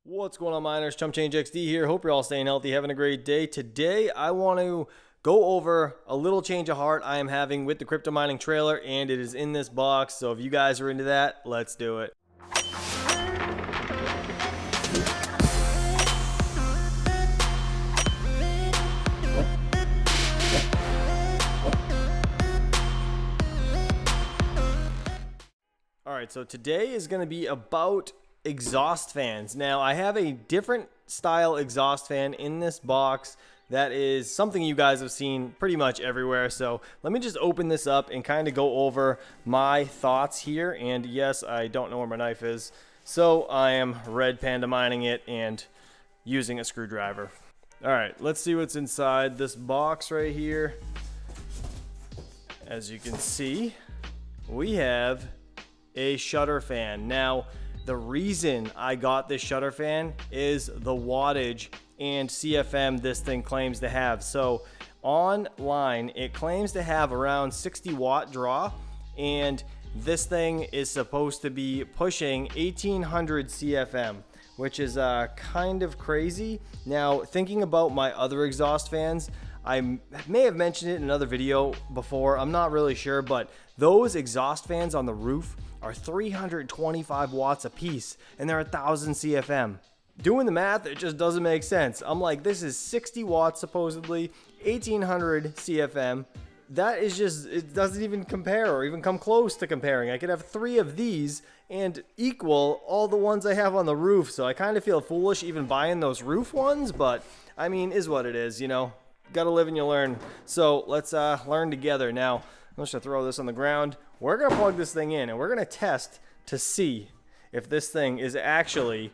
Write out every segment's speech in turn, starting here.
What's going on, miners? Chump Change XD here. Hope you're all staying healthy, having a great day. Today, I want to go over a little change of heart I am having with the crypto mining trailer, and it is in this box. So if you guys are into that, let's do it. Alright, so today is going to be about exhaust fans. Now, I have a different style exhaust fan in this box that is something you guys have seen pretty much everywhere. So let me just open this up and kind of go over my thoughts here. And yes, I don't know where my knife is, so I am red panda mining it and using a screwdriver. Alright, let's see what's inside this box right here. As you can see, we have a shutter fan. Now, the reason I got this shutter fan is the wattage and CFM this thing claims to have. So online, it claims to have around 60 watt draw, and this thing is supposed to be pushing 1800 CFM, which is kind of crazy. Now, thinking about my other exhaust fans, I may have mentioned it in another video before, I'm not really sure, but those exhaust fans on the roof are 325 watts a piece, and they're 1000 CFM. Doing the math, it just doesn't make sense. I'm like, this is 60 watts supposedly, 1800 CFM. That is just, it doesn't even compare or even come close to comparing. I could have 3 of these and equal all the ones I have on the roof. So I kind of feel foolish even buying those roof ones, but I mean, is what it is, you know. Gotta live and you learn. So let's learn together. Now, I'm just gonna throw this on the ground. We're gonna plug this thing in and we're gonna test to see if this thing is actually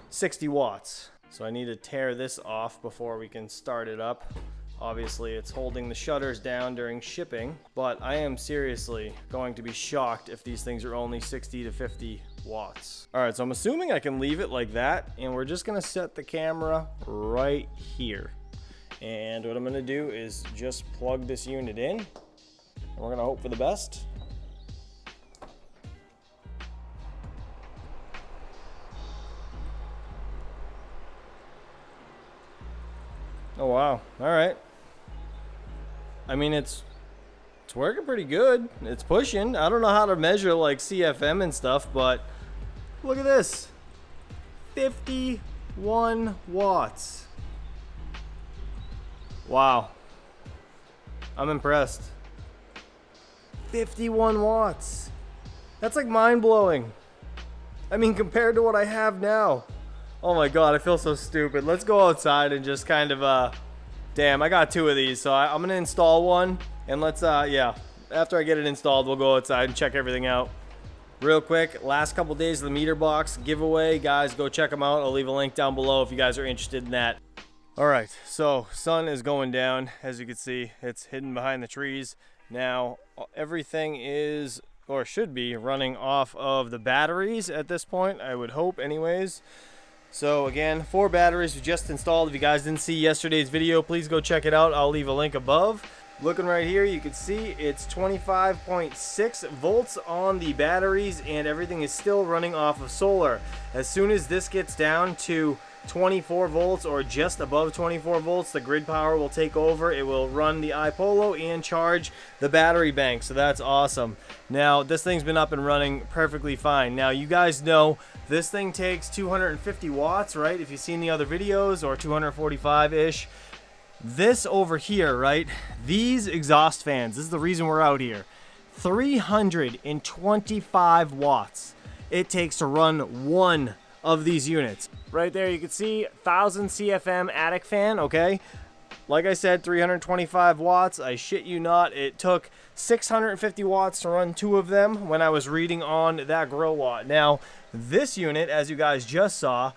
60 watts. So I need to tear this off before we can start it up. Obviously, it's holding the shutters down during shipping, but I am seriously going to be shocked if these things are only 60 to 50 watts. All right, so I'm assuming I can leave it like that, and we're just gonna set the camera right here. And what I'm gonna do is just plug this unit in, and we're gonna hope for the best. Oh wow, all right. I mean, it's working pretty good. It's pushing. I don't know how to measure like CFM and stuff, but look at this. 51 watts. Wow. I'm impressed. 51 watts. That's like mind-blowing. I mean, compared to what I have now. Oh my god, I feel so stupid. Let's go outside and just kind of, damn, I got 2 of these, so I'm gonna install one, and let's, yeah, after I get it installed, we'll go outside and check everything out. Real quick, last couple days of the meter box giveaway, guys, go check them out. I'll leave a link down below if you guys are interested in that. All right, so sun is going down. As you can see, it's hidden behind the trees. Now, everything is, or should be, running off of the batteries at this point, I would hope anyways. So again, 4 batteries we just installed. If you guys didn't see yesterday's video, please go check it out. I'll leave a link above. Looking right here, you can see it's 25.6 volts on the batteries, and everything is still running off of solar. As soon as this gets down to 24 volts or just above 24 volts, the grid power will take over. It will run the iPolo and charge the battery bank, so that's awesome. Now, this thing's been up and running perfectly fine. Now, you guys know this thing takes 250 watts, right? If you've seen the other videos, or 245-ish. This over here, right? These exhaust fans, this is the reason we're out here. 325 watts it takes to run one of these units. Right there, you can see 1000 CFM attic fan, okay? Like I said, 325 watts. I shit you not, it took 650 watts to run 2 of them when I was reading on that Grow Watt. Now, this unit, as you guys just saw,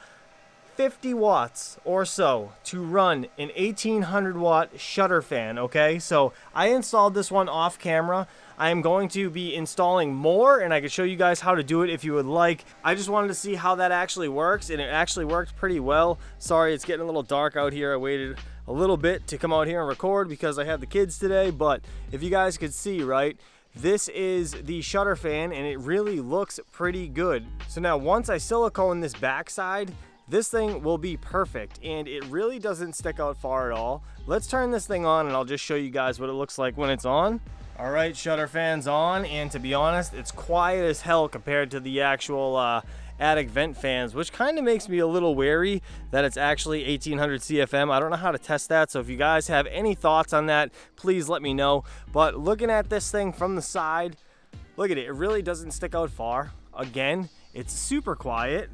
50 watts or so to run an 1800 watt shutter fan, okay? So I installed this one off camera. I am going to be installing more, and I can show you guys how to do it if you would like. I just wanted to see how that actually works, and it actually worked pretty well. Sorry, it's getting a little dark out here. I waited a little bit to come out here and record because I had the kids today, but if you guys could see, right, this is the shutter fan, and it really looks pretty good. So now once I silicone this backside, this thing will be perfect, and it really doesn't stick out far at all. Let's turn this thing on and I'll just show you guys what it looks like when it's on. All right, shutter fan's on, and to be honest, it's quiet as hell compared to the actual attic vent fans, which kind of makes me a little wary that it's actually 1800 CFM. I don't know how to test that, so if you guys have any thoughts on that, please let me know. But looking at this thing from the side, look at it, it really doesn't stick out far. Again, it's super quiet.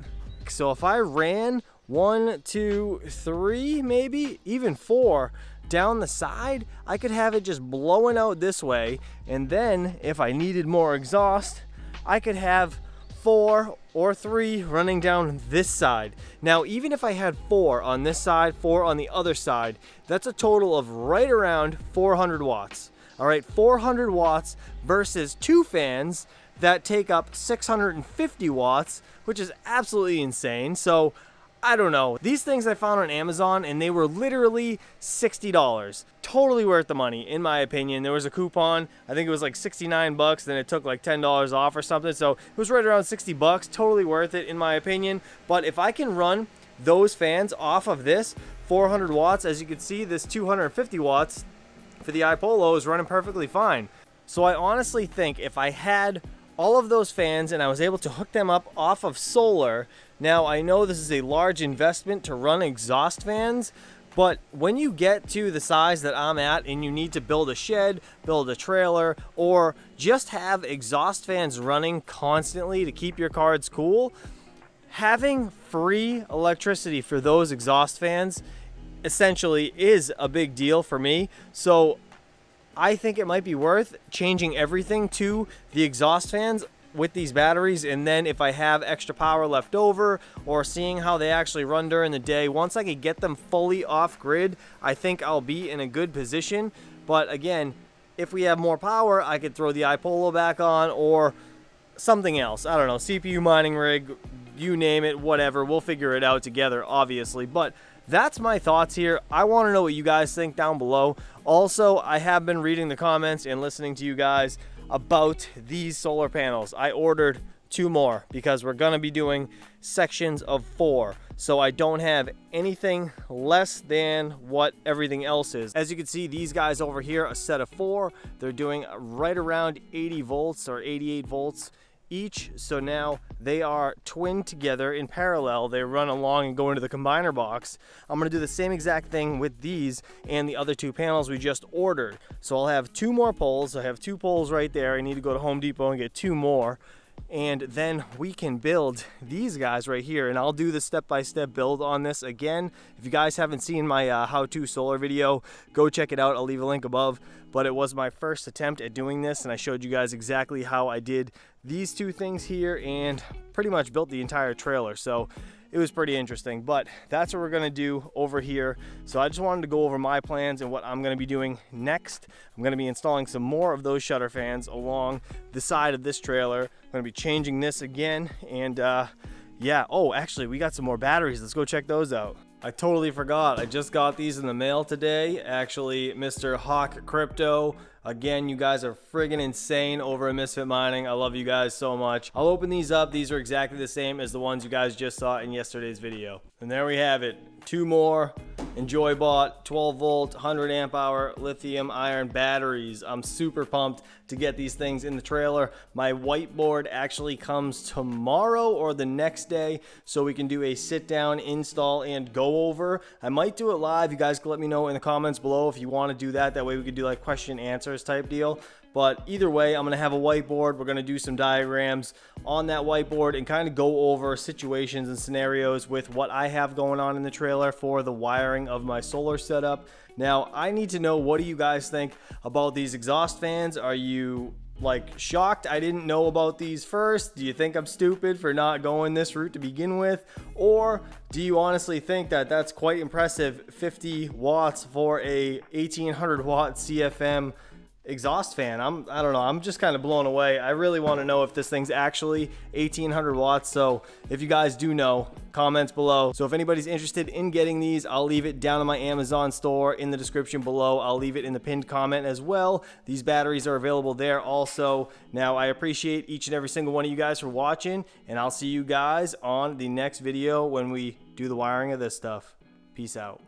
So if I ran 1, 2, 3, maybe even 4 down the side, I could have it just blowing out this way, and then if I needed more exhaust, I could have 4 or 3 running down this side. Now, even if I had 4 on this side, 4 on the other side, that's a total of right around 400 watts. All right, 400 watts versus 2 fans that take up 650 watts, which is absolutely insane. So I don't know. These things I found on Amazon, and they were literally $60. Totally worth the money, in my opinion. There was a coupon. I think it was like 69 bucks, then it took like $10 off or something. So it was right around 60 bucks. Totally worth it, in my opinion. But if I can run those fans off of this 400 watts, as you can see, this 250 watts for the iPolo is running perfectly fine. So I honestly think if I had all of those fans and I was able to hook them up off of solar. Now, I know this is a large investment to run exhaust fans, but when you get to the size that I'm at and you need to build a shed, build a trailer, or just have exhaust fans running constantly to keep your cards cool, having free electricity for those exhaust fans essentially is a big deal for me. So I think it might be worth changing everything to the exhaust fans with these batteries, and then if I have extra power left over, or seeing how they actually run during the day, once I could get them fully off grid, I think I'll be in a good position. But again, if we have more power, I could throw the iPolo back on or something else. I don't know, CPU mining rig, you name it, whatever. We'll figure it out together, obviously. But that's my thoughts here. I want to know what you guys think down below. Also, I have been reading the comments and listening to you guys about these solar panels. I ordered 2 more because we're going to be doing sections of 4. So I don't have anything less than what everything else is. As you can see, these guys over here, a set of 4, they're doing right around 80 volts or 88 volts each. So now they are twinned together in parallel. They run along and go into the combiner box. I'm going to do the same exact thing with these and the other 2 panels we just ordered. So I'll have 2 more poles. I have 2 poles right there. I need to go to Home Depot and get 2 more. And then we can build these guys right here, and I'll do the step-by-step build on this again. If you guys haven't seen my how-to solar video, go check it out. I'll leave a link above. But it was my first attempt at doing this, and I showed you guys exactly how I did these 2 things here and pretty much built the entire trailer. So it was pretty interesting, but that's what we're gonna do over here. So I just wanted to go over my plans and what I'm gonna be doing next. I'm gonna be installing some more of those shutter fans along the side of this trailer. I'm gonna be changing this again, and yeah. Oh, actually, we got some more batteries. Let's go check those out. I totally forgot. I just got these in the mail today. Actually, Mr. Hawk Crypto. Again, you guys are friggin' insane over at Misfit Mining. I love you guys so much. I'll open these up. These are exactly the same as the ones you guys just saw in yesterday's video. And there we have it. 2 more Enjoy bought 12 volt, 100 amp hour lithium iron batteries. I'm super pumped to get these things in the trailer. My whiteboard actually comes tomorrow or the next day, so we can do a sit down, install, and go over. I might do it live. You guys can let me know in the comments below if you want to do that. That way we could do like question answers type deal. But either way, I'm going to have a whiteboard. We're going to do some diagrams on that whiteboard and kind of go over situations and scenarios with what I have going on in the trailer for the wiring of my solar setup. Now, I need to know, what do you guys think about these exhaust fans? Are you like shocked I didn't know about these first? Do you think I'm stupid for not going this route to begin with? Or do you honestly think that that's quite impressive, 50 watts for a 1800 watt CFM exhaust fan. I don't know, I'm just kind of blown away. I really want to know if this thing's actually 1800 watts. So if you guys do know, comments below. So if anybody's interested in getting these, I'll leave it down in my Amazon store in the description below. I'll leave it in the pinned comment as well. These batteries are available there also. Now I appreciate each and every single one of you guys for watching, and I'll see you guys on the next video when we do the wiring of this stuff. Peace out.